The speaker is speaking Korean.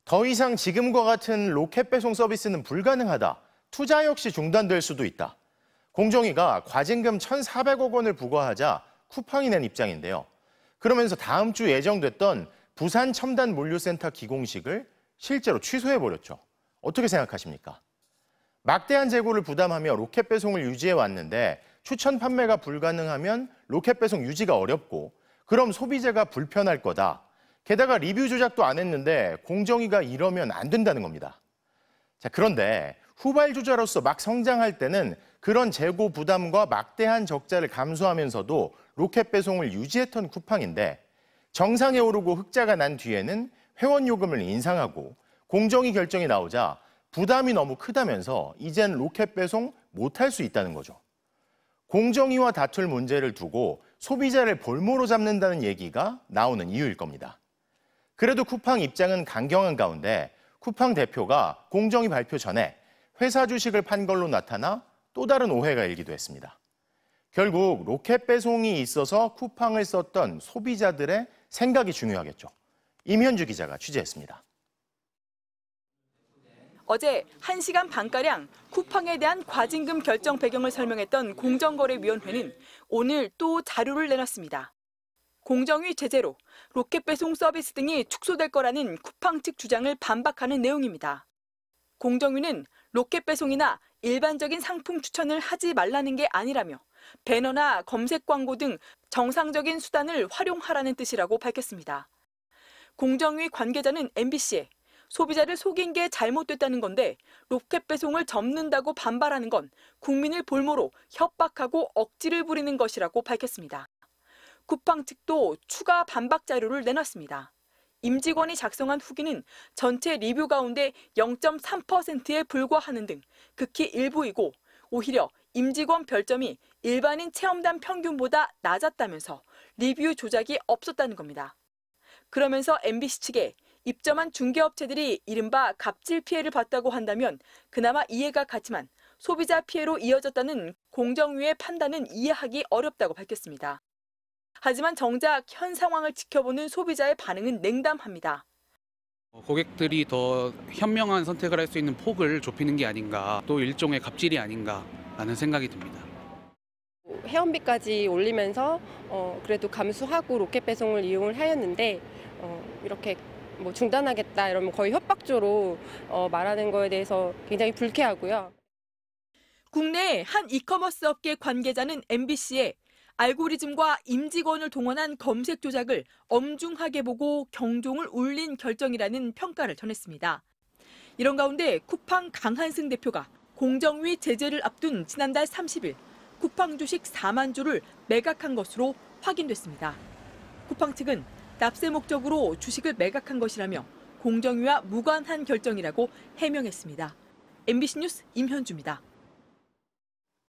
더 이상 지금과 같은 로켓 배송 서비스는 불가능하다. 투자 역시 중단될 수도 있다. 공정위가 과징금 1,400억 원을 부과하자 쿠팡이 낸 입장인데요. 그러면서 다음 주 예정됐던 부산 첨단 물류센터 기공식을 실제로 취소해버렸죠. 어떻게 생각하십니까? 막대한 재고를 부담하며 로켓 배송을 유지해 왔는데 추천 판매가 불가능하면 로켓 배송 유지가 어렵고 그럼 소비자가 불편할 거다. 게다가 리뷰 조작도 안 했는데 공정위가 이러면 안 된다는 겁니다. 자, 그런데 후발주자로서 막 성장할 때는 그런 재고 부담과 막대한 적자를 감수하면서도 로켓 배송을 유지했던 쿠팡인데 정상에 오르고 흑자가 난 뒤에는 회원 요금을 인상하고 공정위 결정이 나오자 부담이 너무 크다면서 이젠 로켓 배송 못할 수 있다는 거죠. 공정위와 다툴 문제를 두고 소비자를 볼모로 잡는다는 얘기가 나오는 이유일 겁니다. 그래도 쿠팡 입장은 강경한 가운데 쿠팡 대표가 공정위 발표 전에 회사 주식을 판 걸로 나타나 또 다른 오해가 일기도 했습니다. 결국 로켓 배송이 있어서 쿠팡을 썼던 소비자들의 생각이 중요하겠죠. 임현주 기자가 취재했습니다. 어제 1시간 반가량 쿠팡에 대한 과징금 결정 배경을 설명했던 공정거래위원회는 오늘 또 자료를 내놨습니다. 공정위 제재로 로켓 배송 서비스 등이 축소될 거라는 쿠팡 측 주장을 반박하는 내용입니다. 공정위는 로켓 배송이나 일반적인 상품 추천을 하지 말라는 게 아니라며 배너나 검색 광고 등 정상적인 수단을 활용하라는 뜻이라고 밝혔습니다. 공정위 관계자는 MBC에 소비자를 속인 게 잘못됐다는 건데 로켓 배송을 접는다고 반발하는 건 국민을 볼모로 협박하고 억지를 부리는 것이라고 밝혔습니다. 쿠팡 측도 추가 반박 자료를 내놨습니다. 임직원이 작성한 후기는 전체 리뷰 가운데 0.3%에 불과하는 등 극히 일부이고 오히려 임직원 별점이 일반인 체험단 평균보다 낮았다면서 리뷰 조작이 없었다는 겁니다. 그러면서 MBC 측에 입점한 중개업체들이 이른바 갑질 피해를 봤다고 한다면 그나마 이해가 가지만 소비자 피해로 이어졌다는 공정위의 판단은 이해하기 어렵다고 밝혔습니다. 하지만 정작 현 상황을 지켜보는 소비자의 반응은 냉담합니다. 고객들이 더 현명한 선택을 할 수 있는 폭을 좁히는 게 아닌가, 또 일종의 갑질이 아닌가라는 생각이 듭니다. 회원비까지 올리면서 그래도 감수하고 로켓 배송을 이용을 하였는데 이렇게 중단하겠다 이러면 거의 협박조로 말하는 거에 대해서 굉장히 불쾌하고요. 국내 한 이커머스 업계 관계자는 MBC에 알고리즘과 임직원을 동원한 검색 조작을 엄중하게 보고 경종을 울린 결정이라는 평가를 전했습니다. 이런 가운데 쿠팡 강한승 대표가 공정위 제재를 앞둔 지난달 30일 쿠팡 주식 4만 주를 매각한 것으로 확인됐습니다. 쿠팡 측은 납세 목적으로 주식을 매각한 것이라며 공정위와 무관한 결정이라고 해명했습니다. MBC 뉴스 임현주입니다.